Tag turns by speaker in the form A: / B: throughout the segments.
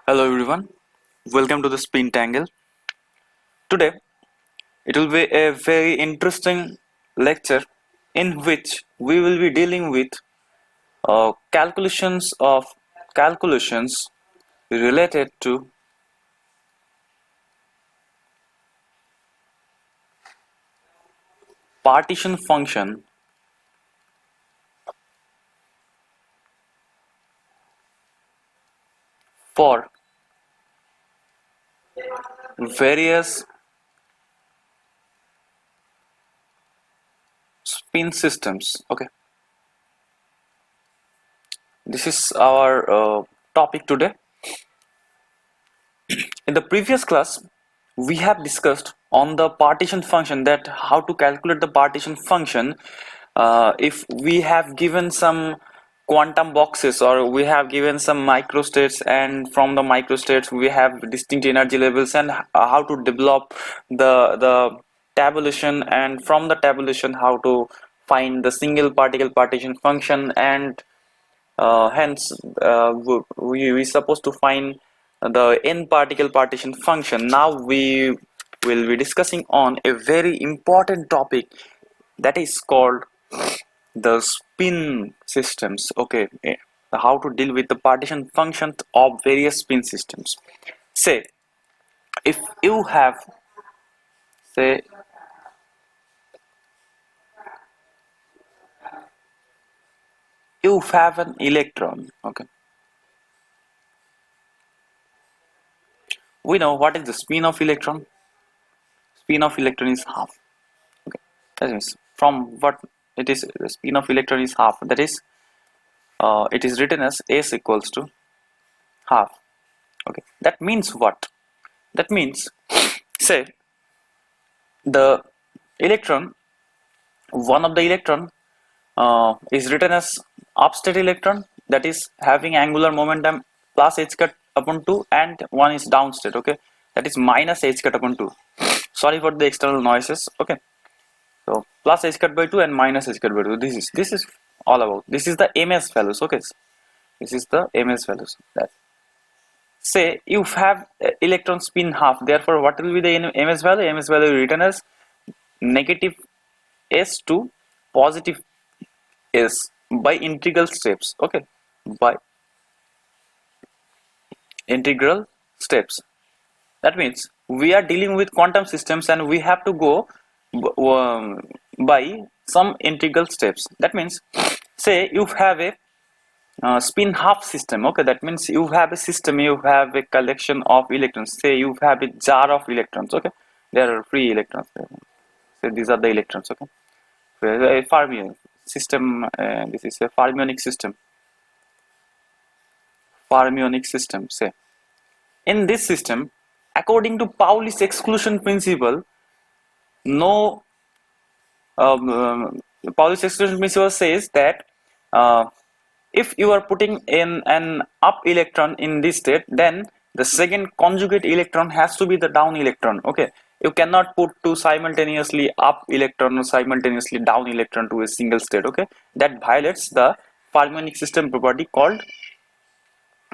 A: Hello everyone, welcome to the Spintangle. Today it will be a very interesting lecture in which we will be dealing with calculations related to partition function for various spin systems. Okay, this is our topic today. In the previous class, we have discussed on the partition function, that how to calculate the partition function if we have given some quantum boxes or we have given some microstates, and from the microstates we have distinct energy levels, and how to develop the tabulation, and from the tabulation how to find the single particle partition function, and hence we supposed to find the n particle partition function. Now we will be discussing on a very important topic, that is called the spin systems. Okay, how to deal with the partition functions of various spin systems. Say if you have, say you have an electron. Okay, we know what is the spin of electron. Spin of electron is half. Okay, that means from what it is, the spin of electron is half. That is, it is written as S equals to half. Okay, that means what? That means, say the electron, one of the electron is written as upstate electron, that is having angular momentum plus h cut upon 2, and one is downstate. Okay, that is minus h cut upon 2. Sorry for the external noises. Okay, so plus h cut by 2 and minus h cut by 2. This is all about, this is the ms values. Okay, this is the ms values. That, say you have electron spin half, therefore what will be the ms value? Ms value written as negative s to positive s by integral steps. Okay, by integral steps. That means we are dealing with quantum systems and we have to go by some integral steps. That means, say you have a spin half system. Okay, that means you have a system, you have a collection of electrons. Say you have a jar of electrons. Okay, there are free electrons there. So these are the electrons. Okay, a fermion system. This is a fermionic system. Fermionic system. Say in this system, according to Paulis exclusion principle, no Paulis exclusion principle says that if you are putting in an up electron in this state, then the second conjugate electron has to be the down electron. Okay, you cannot put two simultaneously up electron or simultaneously down electron to a single state. Okay, that violates the fermionic system property called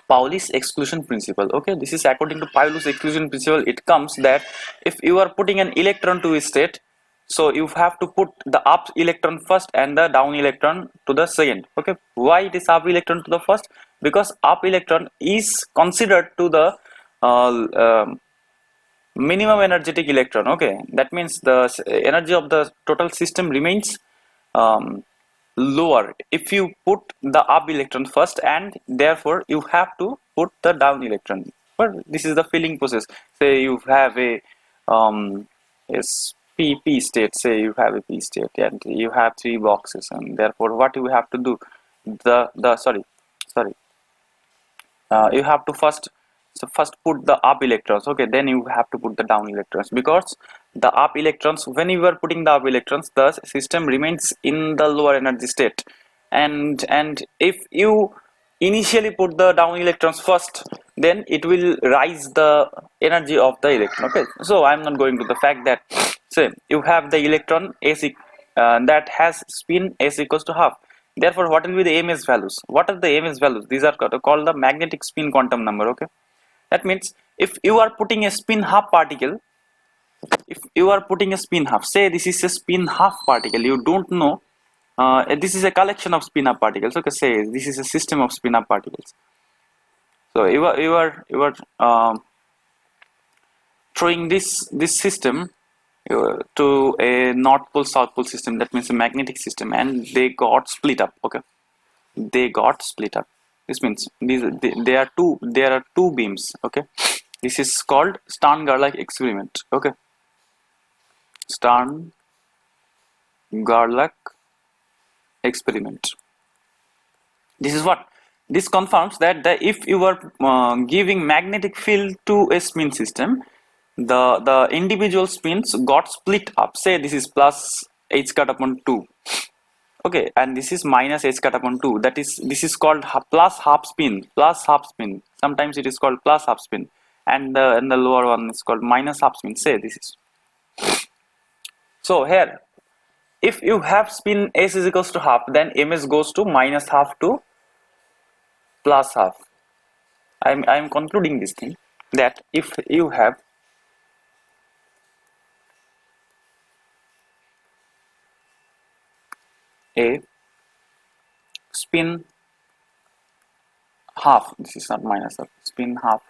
A: Paulis exclusion principle. Okay, this is according to Paulis exclusion principle. It comes that if you are putting an electron to a state, so you have to put the up electron first and the down electron to the second. Okay, why it is up electron to the first? Because up electron is considered to the minimum energetic electron. Okay, that means the energy of the total system remains lower if you put the up electron first, and therefore you have to put the down electron. But this is the filling process. Say you have a p state. Say you have a p state and you have 3 boxes, and therefore what you have to do, you have to first put the up electrons. Okay, then you have to put the down electrons, because the up electrons, when you are putting the up electrons, the system remains in the lower energy state, and if you initially put the down electrons first, then it will rise the energy of the electron. Okay, so I'm not going to the fact that, say you have the electron s that has spin s equals to half. Therefore what will be the ms values? What are the ms values? These are called the magnetic spin quantum number. Okay, That means if you are putting a spin half particle, if you are putting a spin half, say this is a spin half particle, you don't know, this is a collection of spin half particles. Okay, say this is a system of spin half particles. So you are throwing this system to a north pole south pole system, that means a magnetic system, and they got split up. Okay, they got split up. This means there are two beams. Okay, this is called Stern-Gerlach experiment. Okay, Stern-Gerlach experiment. This is what this confirms that if you are giving magnetic field to a spin system, the individual spins got split up. Say this is plus h cut upon 2. Okay, and this is minus h cut upon 2. That is, this is called plus half spin. Sometimes it is called plus half spin, and the lower one is called minus half spin. Say this is. So here, if you have spin s is equals to half, then ms goes to minus half to plus half. I'm concluding this thing, that if you have a spin half, this is not minus half, spin half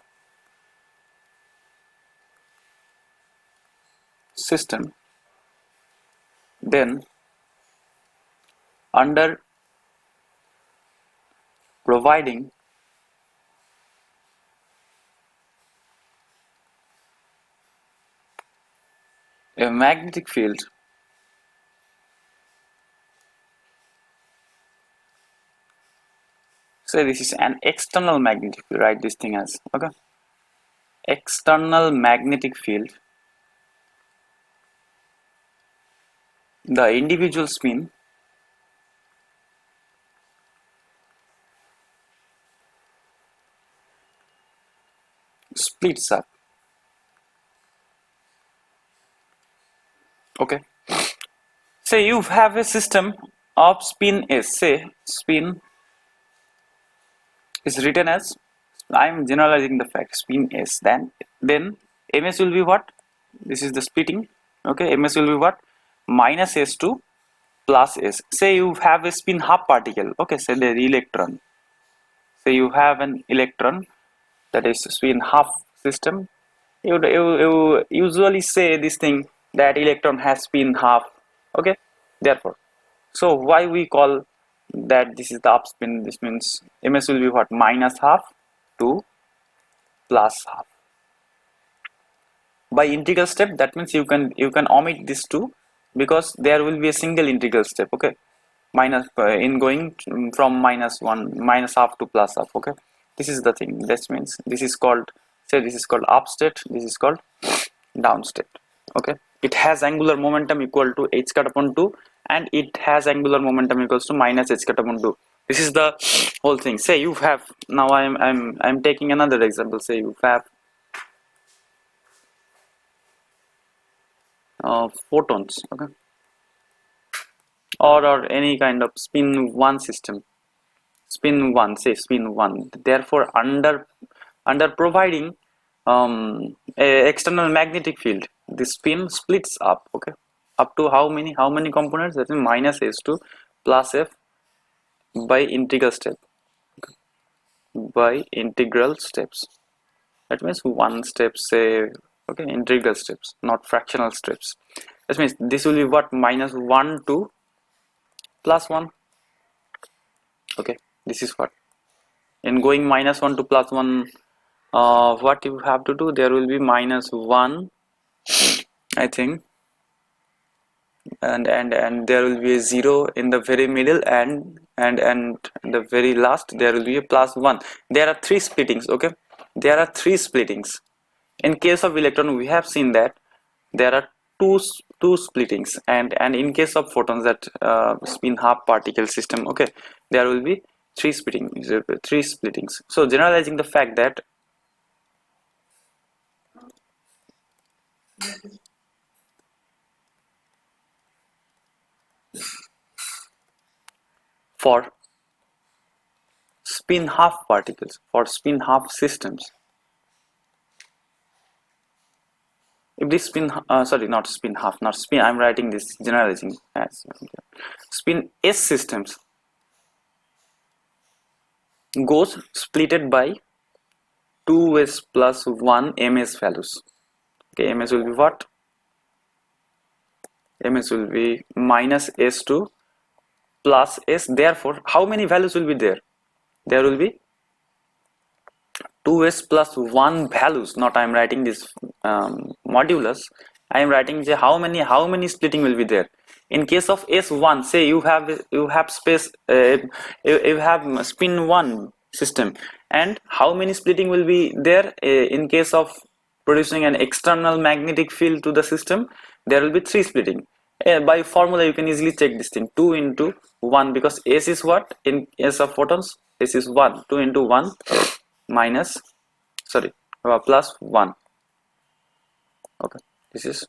A: system, then under providing a magnetic field say this is an external magnetic field, write this thing as, okay, external magnetic field, the individual spin splits up. Okay, say you have a system of spin s, say spin is written as, I am generalizing the fact, spin s, then ms will be what, this is the splitting. Okay, ms will be what, minus s to plus s. Say you have a spin half particle. Okay, say the electron, say you have an electron, that is spin half system. You usually say this thing, that electron has spin half. Okay, therefore, so why we call that this is the up spin, this means ms will be what, minus half to plus half. By integral step, that means you can omit this two, because there will be a single integral step. Okay, minus in going from minus half to plus half. Okay, this is the thing. That means this is called, say this is called up state, this is called down state. Okay, it has angular momentum equal to h cut upon 2, and it has angular momentum equals to minus h cut upon 2. This is the whole thing. Say you have, now I'm taking another example. Say you have photons. Okay, or any kind of spin 1 system, spin 1, say spin 1. Therefore, under providing a external magnetic field, the spin splits up. Okay, up to how many components, that is minus s to plus f by integral step. Okay, by integral steps, that means one step, say, okay, integral steps, not fractional steps. That means this will be what, minus 1 to plus 1. Okay, this is what, in going minus 1 to plus 1, what you have to do, there will be minus 1, I think, and there will be a 0 in the very middle, and the very last there will be a plus 1. There are 3 splittings. Okay, there are 3 splittings. In case of electron, we have seen that there are two splittings, and in case of photons, that spin half particle system, okay, there will be 3 splittings. So generalizing the fact that for spin half particles, for spin half systems, if this spin sorry, not spin half, not spin, I'm writing this generalizing as spin S systems goes splitted by 2s plus 1 ms values. Okay, ms will be what? Ms will be minus s2 plus s. Therefore, how many values will be there? There will be 2s plus 1 values. Not I am writing this modulus. I am writing how many splitting will be there. In case of S1, say you have space, you have spin 1 system, and how many splitting will be there in case of producing an external magnetic field to the system? There will be 3 splitting. By formula you can easily check this thing, 2 into 1, because S is what in case of photons? S is 1. 2 into 1 minus plus 1. Okay, this is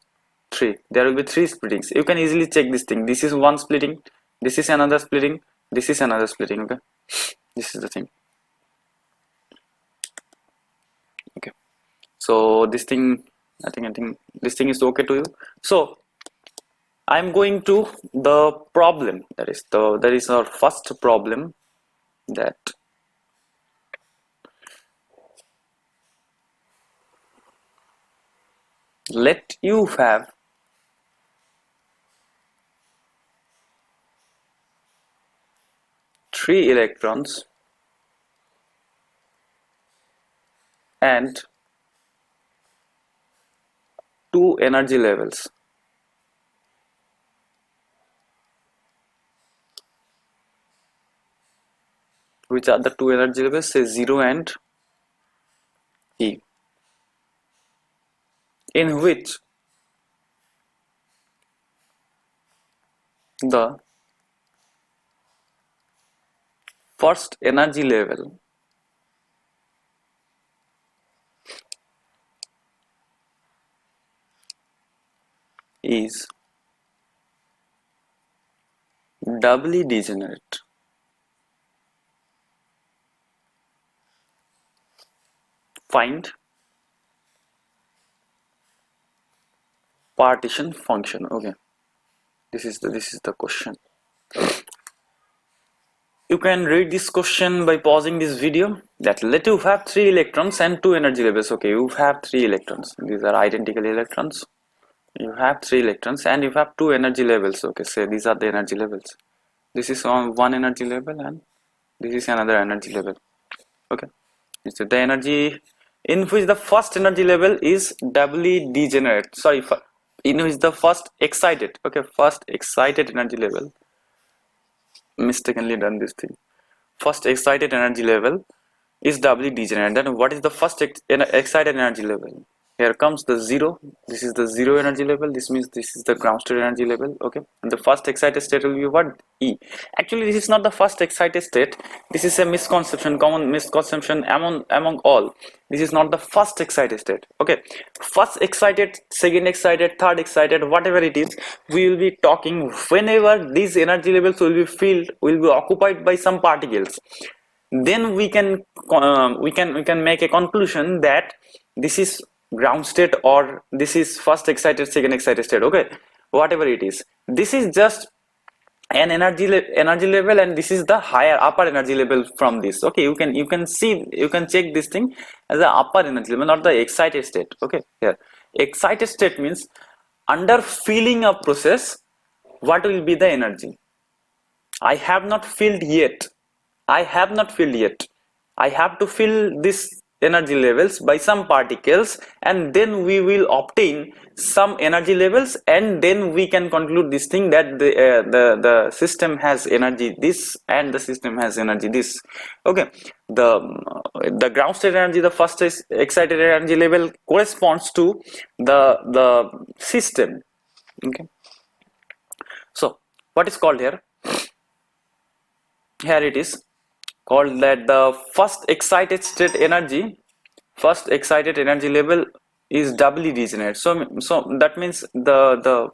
A: 3. There will be 3 splittings. You can easily check this thing. This is 1 splitting, this is another splitting, this is another splitting. Okay, this is the thing. Okay, so this thing, I think this thing is okay to you. So I'm going to the problem. That is our first problem, that let you have three electrons and 2 energy levels. Which are the 2 energy levels? Say 0 and E, in which the first energy level is doubly degenerate. Find partition function. Okay, this is the question. You can read this question by pausing this video. That let you have 3 electrons and 2 energy levels. Okay, you have 3 electrons. These are identical electrons. You have 3 electrons and you have 2 energy levels. Okay, say these are the energy levels. This is on one energy level and this is another energy level. Okay, so the energy in which the first energy level is doubly degenerate. Sorry, in which the first excited. Okay, first excited energy level. Mistakenly done this thing. First excited energy level is doubly degenerate. Then what is the first excited energy level? Here comes the 0. This is the 0 energy level. This means this is the ground state energy level. Okay, and the first excited state will be what? E. Actually, this is not the first excited state. This is a misconception, common misconception among all. This is not the first excited state. Okay, first excited, second excited, third excited, whatever it is, we will be talking whenever these energy levels will be filled, will be occupied by some particles. Then we can make a conclusion that this is ground state or this is first excited, second excited state. Okay, whatever it is, this is just an energy level, and this is the higher upper energy level from this. Okay, you can check this thing as the upper energy level, not the excited state. Okay, here excited state means under filling a process, what will be the energy? I have not filled yet. I have to fill this energy levels by some particles, and then we will obtain some energy levels, and then we can conclude this thing that the system has energy this and the system has energy this. Okay, the ground state energy, the first excited energy level, corresponds to the system. Okay, so what is called here? Here it is called that the first excited level is doubly degenerate. So that means the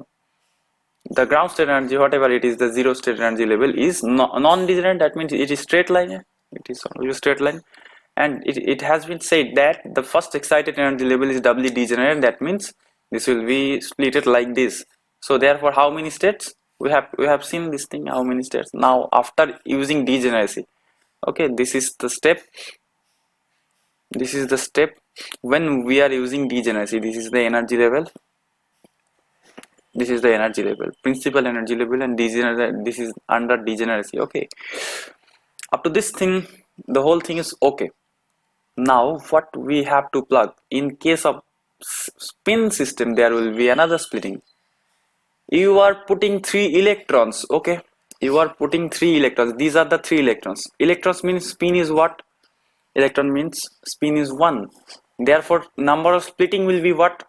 A: ground state energy, whatever it is, the 0 state energy level is non-degenerate. That means it is straight line. It is always straight line, and it has been said that the first excited energy level is doubly degenerate. That means this will be split it like this. So therefore how many states we have seen this thing, how many states. Now after using degeneracy, okay, this is the step when we are using degeneracy. This is the energy level, this is the energy level, principal energy level, and this is under degeneracy. Okay, up to this thing the whole thing is okay. Now what we have to plug, in case of spin system there will be another splitting. You are putting 3 electrons, okay, you are putting 3 electrons. These are the 3 electrons. Electrons means spin is what? Electron means spin is 1. Therefore number of splitting will be what?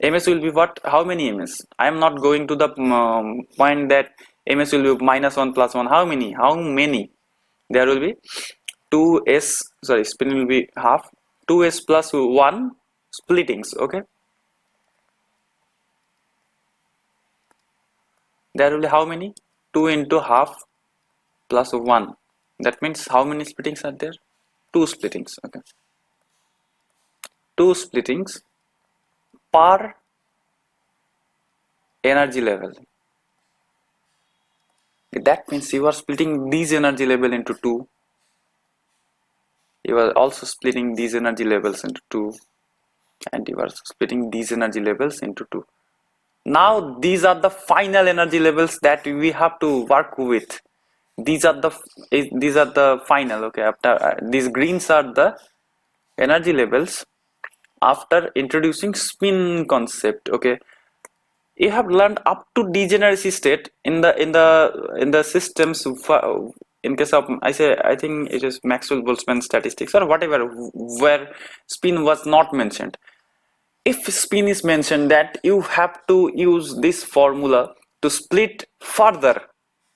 A: ms will be what? How many ms? I am not going to the point that ms will be -1 +1. How many? There will be 2s, sorry, spin will be half, 2s plus 1 splittings. Okay, there will be how many? 2 into half plus 1. That means how many splittings are there? 2 splittings. Okay, 2 splittings per energy level. That means you are splitting these energy level into 2. You are also splitting these energy levels into 2, and you are splitting these energy levels into 2. Now these are the final energy levels that we have to work with. These are the final. Okay, after these greens are the energy levels after introducing spin concept. Okay, you have learned up to degeneracy state in the systems. In case of I think it is Maxwell-Boltzmann statistics or whatever, where spin was not mentioned. If spin is mentioned, that you have to use this formula to split further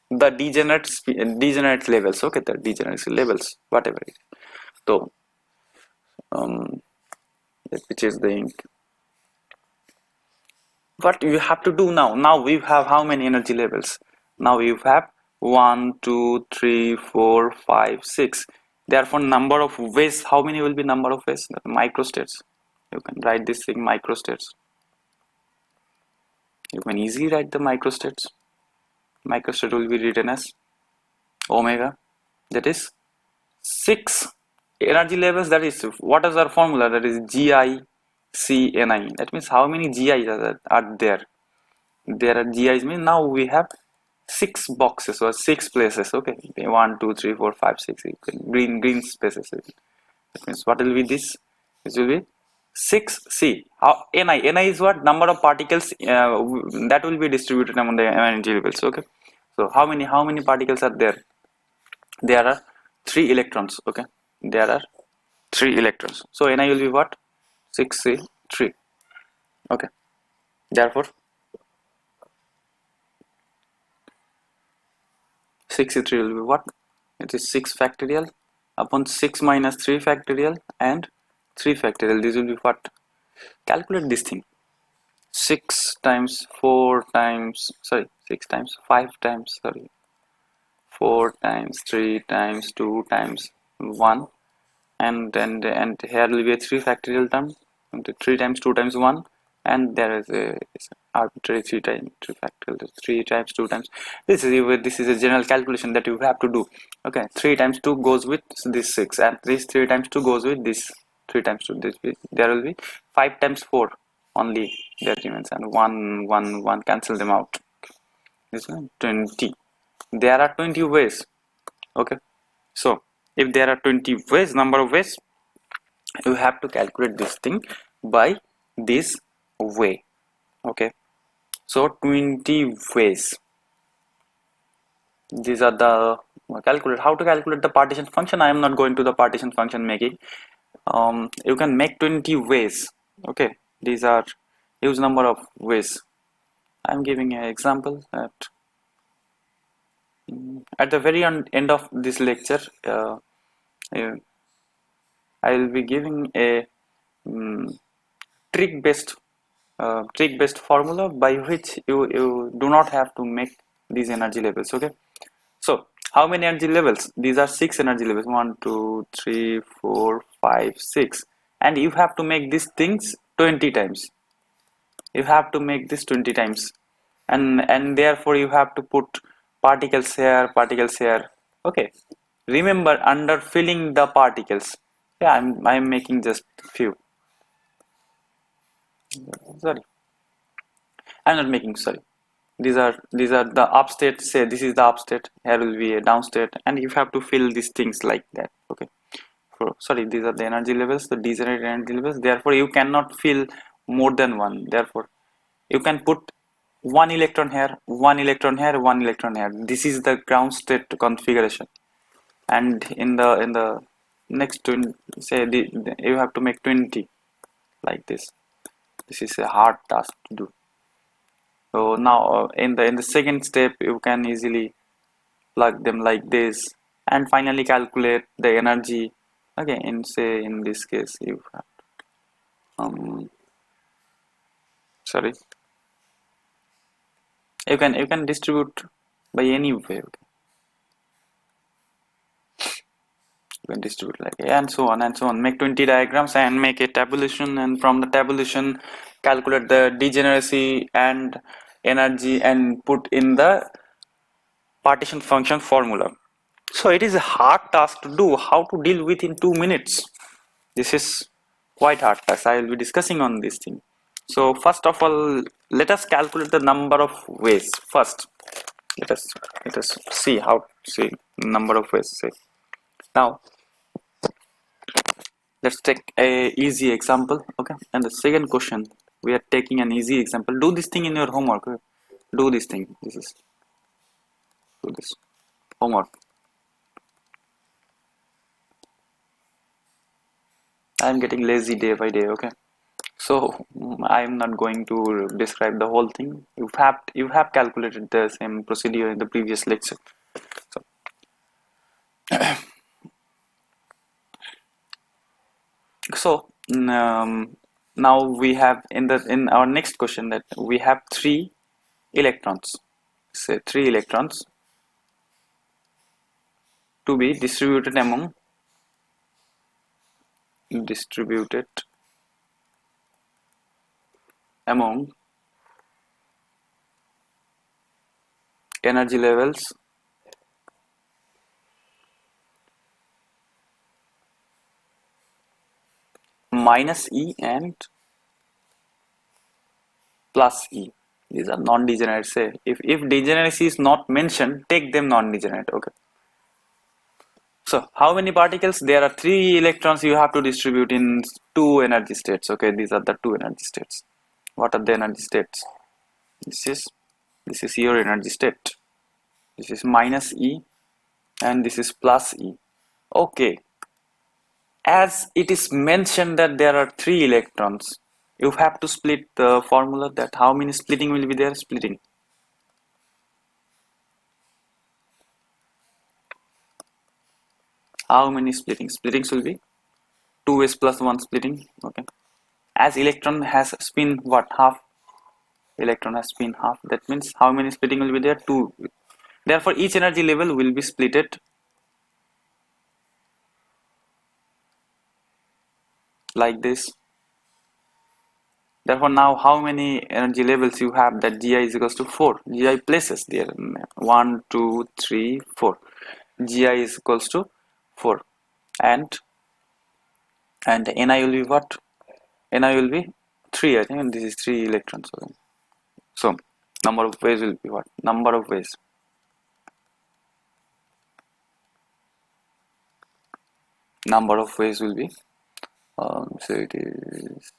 A: the degenerate levels. Okay, the degeneracy levels, whatever it is. So let me change the ink. What you have to do now we have how many energy levels? Now you have 1 2 3 4 5 6. Therefore number of ways, how many will be number of ways? Microstates. You can write this thing microstates. You can easily write the microstates. Microstate will be written as omega, that is 6 energy levels. That is, what is our formula? That is GICNI. That means how many GIs are there? There are GIs means now we have 6 boxes or 6 places. Okay, 1 2 3 4 5 6 green spaces. That means what will be this? This will be 6C. How Ni is what? Number of particles that will be distributed among the energy levels. Okay, so how many particles are there? There are 3 electrons. Okay, there are 3 electrons. So Ni will be what? 6C3. Okay, therefore 6C3 will be what? It is 6 factorial upon 6 minus 3 factorial and 3 factorial. This will be what? Calculate this thing. 6 times 4 times, sorry, 6 times 5 times, sorry, 4 times 3 times 2 times 1, and here will be a 3 factorial term, 3 times 2 times 1, and there is a arbitrary 3 times 3 factorial, 3 times 2 times. This is a general calculation that you have to do. Okay, 3 times 2 goes with this 6, and this 3 times 2 goes with this 3 times 2. This there will be 5 times 4 only that remains, and 1 cancel them out. This one 20. There are 20 ways. Okay, so if there are 20 ways, number of ways, you have to calculate this thing by this way. Okay, so 20 ways. These are the how to calculate the partition function. I am not going to the partition function making. You can make 20 ways. Okay, these are huge number of ways. I am giving an example at the very end of this lecture. I will be giving a trick based formula by which you do not have to make these energy levels. Okay, so how many energy levels? These are 6 energy levels, 1 2 3 4 5 6, and you have to make these things 20 times. you have to make this 20 times, and therefore you have to put particles here. Okay, remember, under filling the particles, yeah, I'm making just few. Sorry, I'm not making, sorry. These are the up state. Say this is the up state, here will be a down state, and you have to fill these things like that. Okay, sorry, these are the energy levels, the degenerated energy levels. Therefore you cannot fill more than one. Therefore you can put one electron here, one electron here, one electron here. This is the ground state configuration. And in the next 20, say you have to make 20 like this. This is a hard task to do. So now in the second step you can easily plug them like this, and finally calculate the energy. Okay, in this case you have sorry, you can distribute by any way. Okay? You can distribute like, and so on and so on. Make 20 diagrams and make a tabulation, and from the tabulation calculate the degeneracy and energy and put in the partition function formula. So it is a hard task to do. How to deal with in 2 minutes? This is quite hard task. I will be discussing on this thing. So first of all, let us calculate the number of ways first. Let us see how to see number of ways. Say now, let's take a easy example. Okay, and the second question, we are taking an easy example. Do this thing in your homework. Okay? Do this thing. Do this homework. I am getting lazy day by day. Okay, so I am not going to describe the whole thing. You have calculated the same procedure in the previous lecture. So now we have in our next question that we have 3 electrons. Say 3 electrons to be distributed among energy levels minus E and plus E. These are non-degenerate. Say if degeneracy is not mentioned, take them non-degenerate. Okay. So how many particles? There are 3 electrons you have to distribute in 2 energy states. Okay, these are the 2 energy states. What are the energy states? This is your energy state. This is minus E and this is plus E. Okay. As it is mentioned that there are 3 electrons, you have to split the formula. That how many splitting will be there? Splitting. How many splittings? Splittings will be 2s plus 1 splitting. Okay. As electron has spin what? Half. Electron has spin half. That means how many splitting will be there? 2. Therefore, each energy level will be splitted like this. Therefore, now how many energy levels you have? That Gi is equals to 4. Gi places there. 1, 2, 3, 4. Gi is equals to 4. And Ni will be what? Ni will be 3. I think, and this is 3 electrons. So number of ways will be what? Number of ways. Number of ways will be, so it is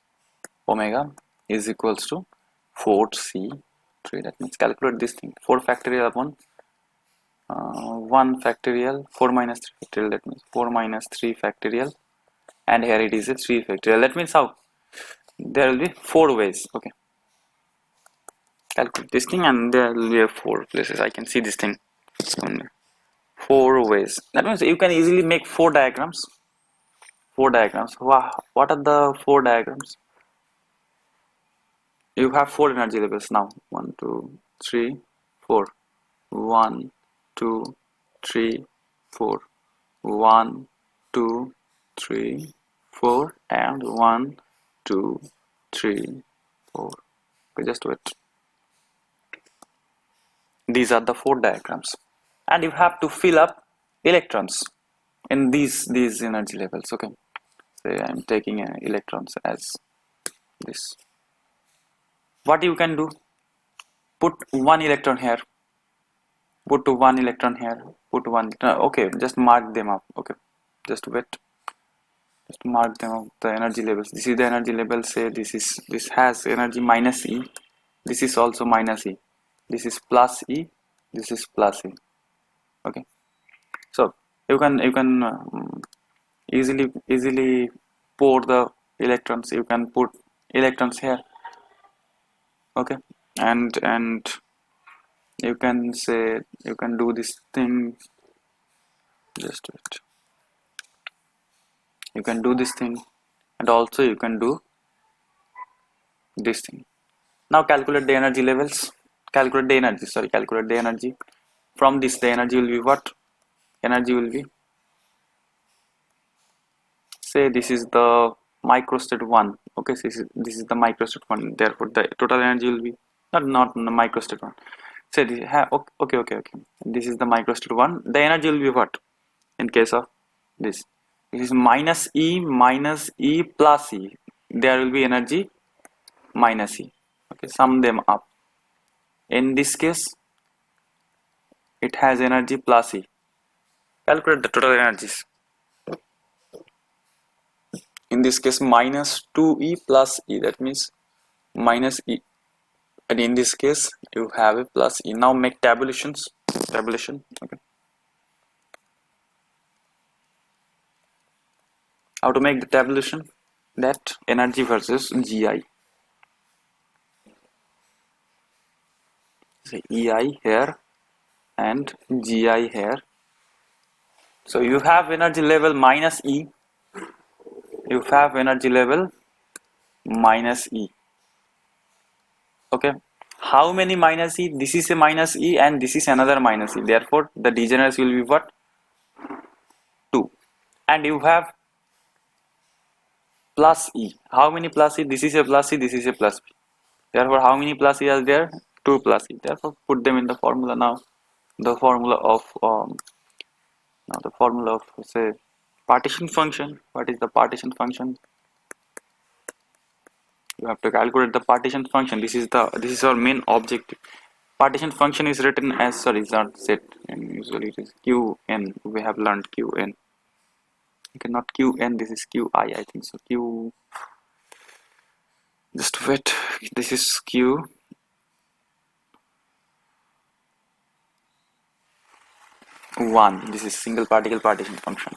A: omega is equals to 4c3. That means calculate this thing. 4 factorial upon 1 factorial, 4 minus 3 factorial. That means 4 minus 3 factorial, and here it is a 3 factorial. That means how? There will be 4 ways. Okay, calculate this thing, and there will be 4 places I can see this thing. 4 ways. That means you can easily make 4 diagrams. 4 diagrams. Wow. What are the 4 diagrams? You have 4 energy levels now. 1, 2, 3, 4. 1, 2, 3, 4. 1, 2, 3, 4, and 1, 2, 3, 4. Okay, just wait. These are the 4 diagrams, and you have to fill up electrons in these energy levels. Okay, say I'm taking electrons as this. What you can do? Put 1 electron here. Put 1 electron here. Put 1. Okay, just mark them up. Okay, just wait. Just mark them up. The energy levels. This is the energy level. Say this has energy minus E. This is also minus E. This is plus E. This is plus E. Okay, so you can easily pour the electrons. You can put electrons here. Okay, and you can say you can do this thing. Just wait. You can do this thing, and also you can do this thing. Now calculate the energy levels. Calculate the energy. Sorry, calculate the energy. From this, the energy will be what? Energy will be. Say this is the microstate 1. Okay, so this is the microstate 1. Therefore, the total energy will be not the microstate 1. Say this. Okay. This is the microstate 1. The energy will be what? In case of this is minus E plus E. There will be energy minus E. Okay, sum them up. In this case, it has energy plus E. Calculate the total energies. In this case, minus 2E plus E. That means minus E. And in this case, you have a plus E. Now make tabulation. Okay. How to make the tabulation? That energy versus GI. So EI here and GI here. So you have energy level minus E. You have energy level minus E. Okay. How many minus E? This is a minus E and this is another minus E. Therefore, the degeneracy will be what? 2. And you have plus E. How many plus E? This is a plus E, this is a plus B. Therefore, how many plus E are there? 2 plus E. Therefore, put them in the formula now. The formula of say partition function. What is the partition function? You have to calculate the partition function. This is our main objective. Partition function is written as, sorry, it's not set, and usually it is Qn. We have learned Qn. Okay, not Qn, this is Qi, I think so. Q, just wait, this is Q. One, this is single particle partition function.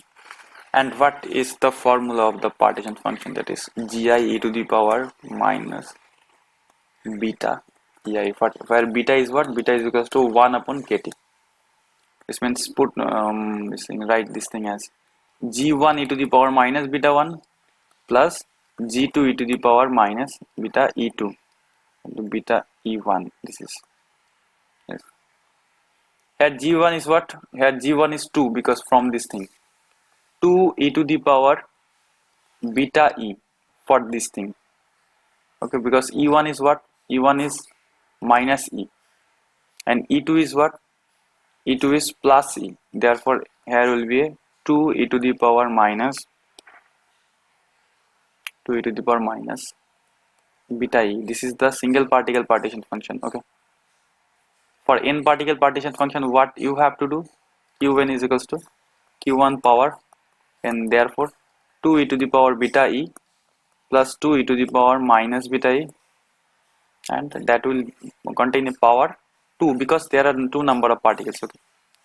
A: And what is the formula of the partition function? That is gi e to the power minus beta ei, where beta is what? Beta is equals to 1 upon kt. This means put this thing, write this thing as g1 e to the power minus beta 1 plus g2 e to the power minus beta e2 into beta e1. This is, yes. Here g1 is what? Here g1 is 2, because from this thing 2 e to the power beta e for this thing. Okay, because e1 is what? E1 is minus e, and e2 is what? E2 is plus e. Therefore, here will be a 2 e to the power minus beta e. This is the single particle partition function. Okay. For n particle partition function, what you have to do? Qn is equals to q1 power, and therefore 2 e to the power beta e plus 2 e to the power minus beta e, and that will contain a power 2, because there are 2 number of particles. Okay.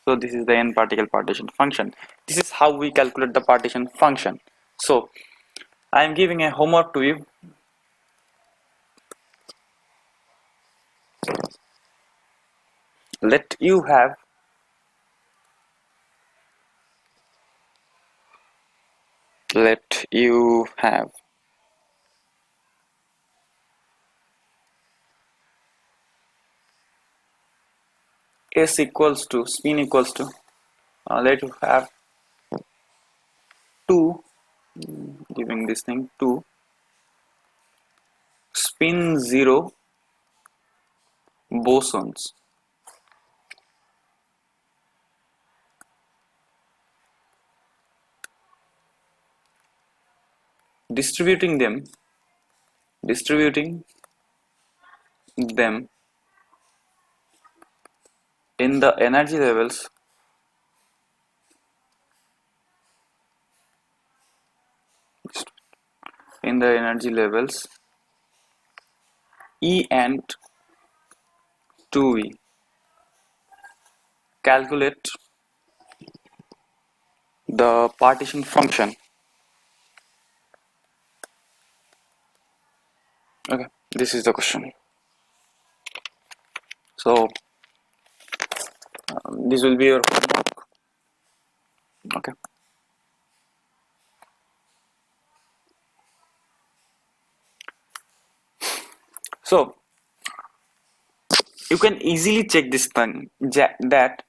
A: So this is the n particle partition function. This is how we calculate the partition function. So I am giving a homework to you. Let you have S equals to spin equals to let you have 2, giving this thing 2 spin 0 bosons, distributing them in the energy levels E and 2E. Calculate the partition function. Okay, this is the question. So this will be your homework. Okay. So you can easily check this thing that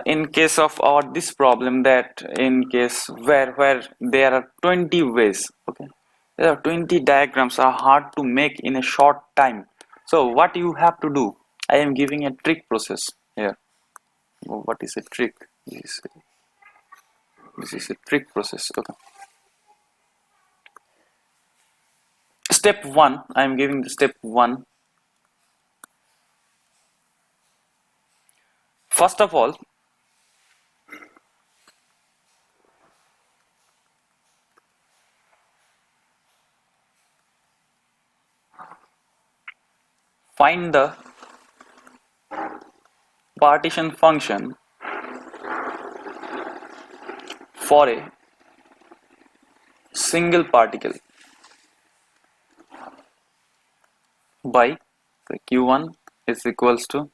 A: in case of our this problem, that in case where there are 20 ways, okay, there are 20 diagrams are hard to make in a short time. So what you have to do, I am giving a trick process here. What is a trick? This is a trick process. Okay. Step 1, I am giving the step 1. First of all, find the partition function for a single particle by q1 is equals to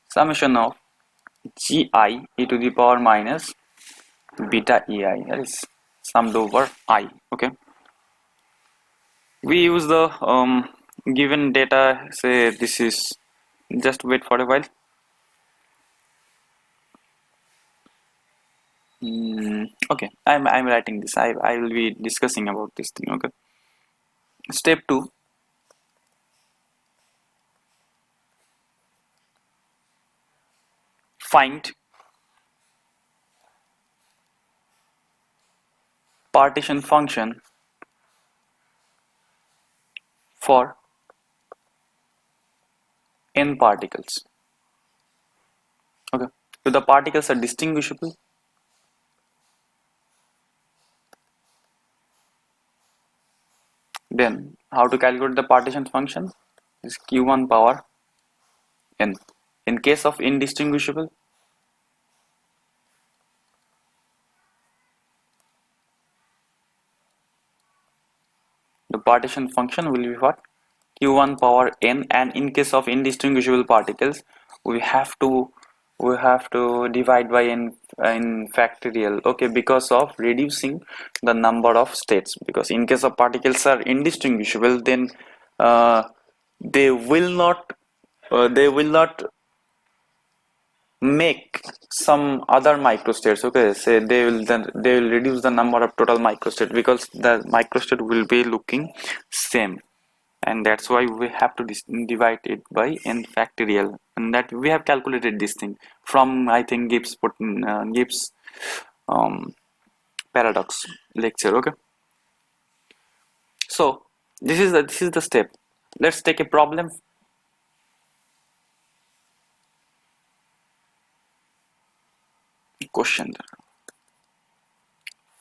A: summation of gi e to the power minus beta ei, that is summed over I. Okay, we use the given data. Say this is, just wait for a while. Okay, I'm writing this. I will be discussing about this thing. Okay, step 2, find partition function for n particles. Okay, if the particles are distinguishable, then how to calculate the partition function is q1 power n. In case of indistinguishable, the partition function will be what? q1 power n. And in case of indistinguishable particles, we have to divide by n in factorial. Okay, because of reducing the number of states. Because in case of particles are indistinguishable, then they will not make some other microstates. Okay, say they will reduce the number of total microstates, because the microstate will be looking same, and that's why we have to divide it by n factorial. And that we have calculated this thing from, I think, Gibbs paradox lecture. Okay, so this is the step. Let's take a problem. Question: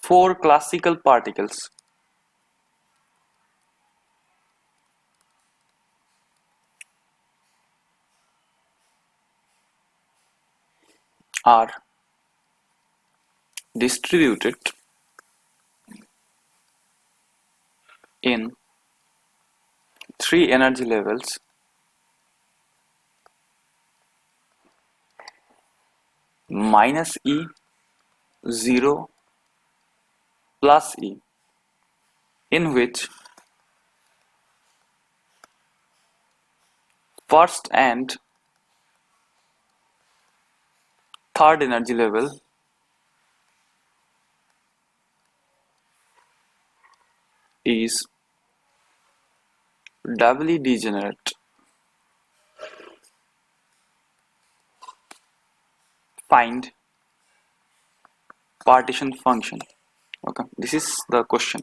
A: 4 classical particles are distributed in 3 energy levels -E, 0, +E, in which first and third energy level is doubly degenerate. find partition function. Okay, this is the question.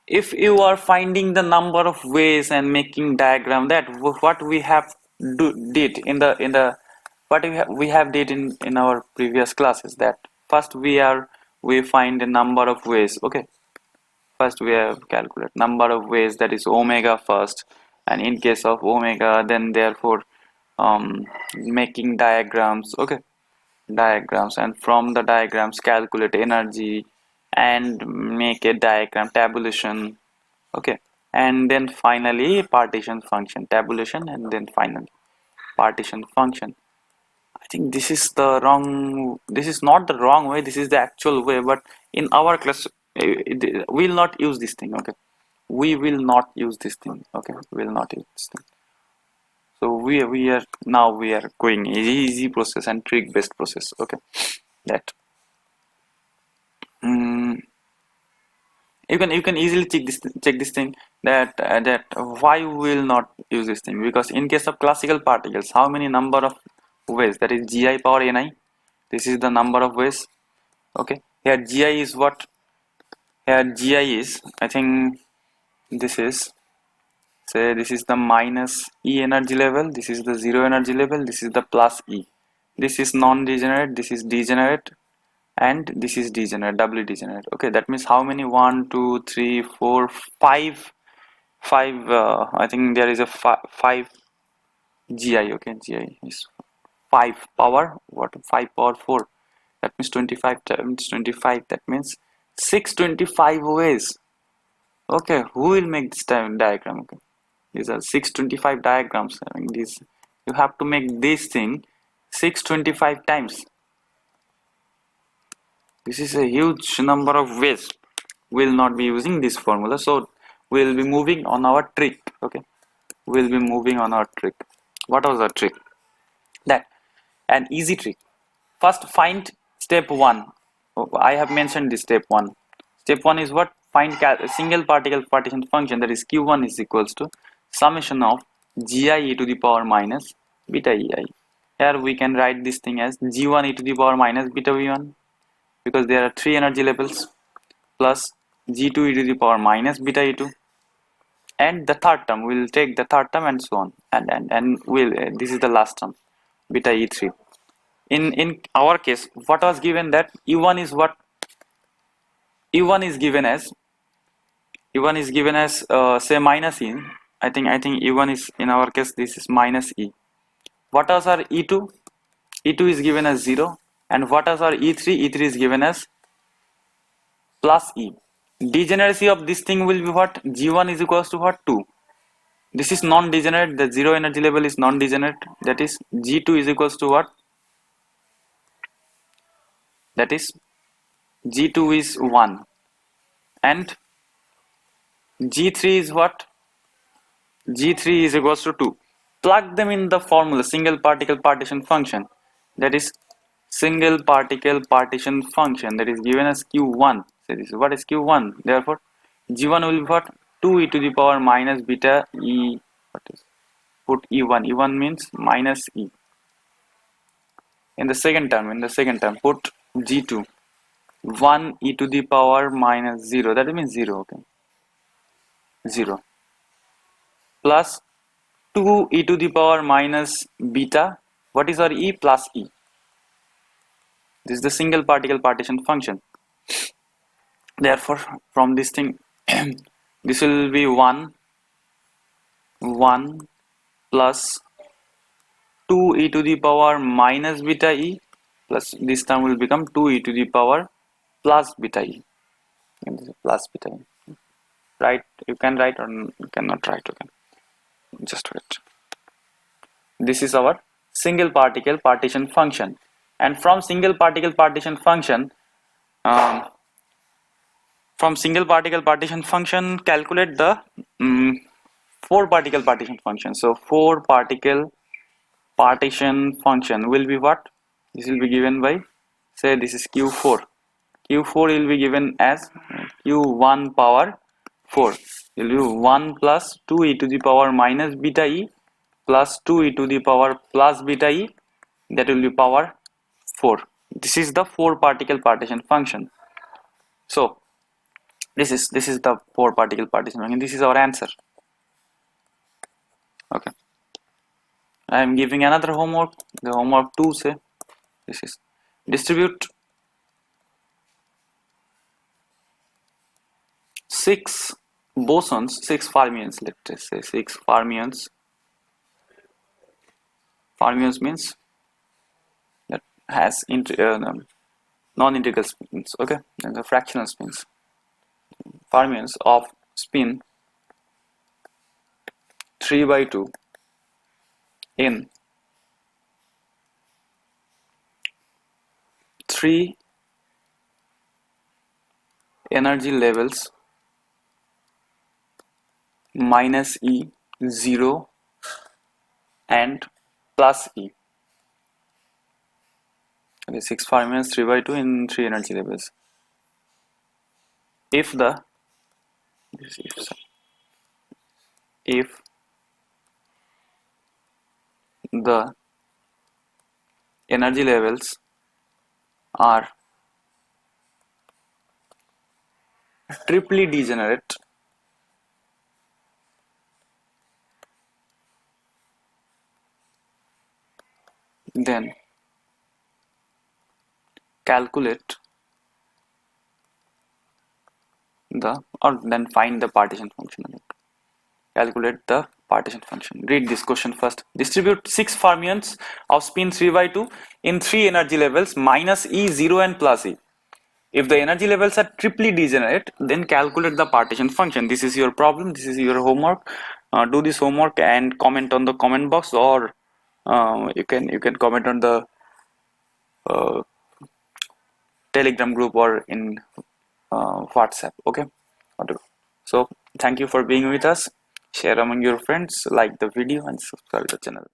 A: If you are finding the number of ways and making diagram, that what we have did in the what we have did in our previous classes, that first we find a number of ways. Okay, first we have calculate number of ways, that is omega first, and in case of omega, then therefore making diagrams. Okay, diagrams, and from the diagrams calculate energy and make a diagram tabulation. Okay, and then finally partition function tabulation, and then finally partition function. I think this is the wrong, this is not the wrong way, this is the actual way, but in our class we will not use this thing. Okay, we will not use this thing. Okay, we will not use this thing. So we are now we are going easy process and trick based process. Okay, that you can easily check this thing, that that why we will not use this thing, because in case of classical particles, how many number of ways, that is gi power ni, this is the number of ways. Okay, here gi is what, here gi is, I think this is, say this is the minus E energy level, this is the 0 energy level, this is the plus E, this is non-degenerate, this is degenerate, and this is degenerate, doubly degenerate. Okay, that means how many, 1 2 3 4 5 I think there is a 5 gi. Okay, gi is 5 power what, 5 power 4, that means 25 times 25, that means 625 ways. Okay, who will make this diagram? Okay, these are 625 diagrams. I mean, these you have to make this thing 625 times. This is a huge number of ways. We'll not be using this formula, so we'll be moving on our trick. Okay, we'll be moving on our trick. What was our trick? That an easy trick. First, find step 1. I have mentioned this step 1. Step 1 is what? Find single particle partition function, that is q1 is equals to summation of gi e to the power minus beta ei. Here we can write this thing as g1 e to the power minus beta v1, because there are 3 energy levels, plus g2 e to the power minus beta e2, and the third term we'll take the third term, and so on, and we'll this is the last term, beta e3. In our case, what was given, that u1 is what, u1 is given as say minus e. I think u1 is, in our case this is minus e. What was our e2? e2 is given as 0, and what is our e3? e3 is given as plus e. Degeneracy of this thing will be what? g1 is equals to what? 2. This is non-degenerate, the 0 energy level is non-degenerate, that is g2 is equals to what? That is g2 is 1, and g3 is what? g3 is equals to 2. Plug them in the formula, single particle partition function, that is single particle partition function, that is given as q1. So this is what is q1, therefore g1 will be what? 2 e to the power minus beta e, what is, put e1 means minus e. In the second term put g2, 1 e to the power minus 0, that means 0. Okay, 0 plus 2 e to the power minus beta, what is our e? Plus e. This is the single particle partition function. Therefore from this thing this will be 1 plus 2 e to the power minus beta e, plus this term will become 2 e to the power plus beta e, and this is plus beta e. Right, you can write or you cannot write. Okay, just wait. This is our single particle partition function, and from single particle partition function calculate the 4 particle partition function. So 4 particle partition function will be what? This will be given by, say this is q4 will be given as q1 power 4, will be 1 plus 2 e to the power minus beta e plus 2 e to the power plus beta e, that will be power 4. This is the 4 particle partition function. So this is the 4 particle partition function. This is our answer. Okay, I am giving another homework. The homework 2 say this is distribute 6 bosons, 6 fermions. Let's say 6 fermions. Fermions means that has non-integral spins. Okay, and the fractional spins. Fermions of spin 3/2 in 3 energy levels minus E, 0 and plus E. Okay, 6 fermions 3/2 in 3 energy levels. If the energy levels are triply degenerate, then calculate then find the partition function. Calculate the partition function. Read this question first. Distribute 6 fermions of spin 3/2 in 3 energy levels minus E, 0 and plus E. If the energy levels are triply degenerate, then calculate the partition function. This is your problem. This is your homework. Do this homework and comment on the comment box, or you can comment on the Telegram group or in WhatsApp. Okay, whatever. So thank you for being with us. Share among your friends, like the video and subscribe to the channel.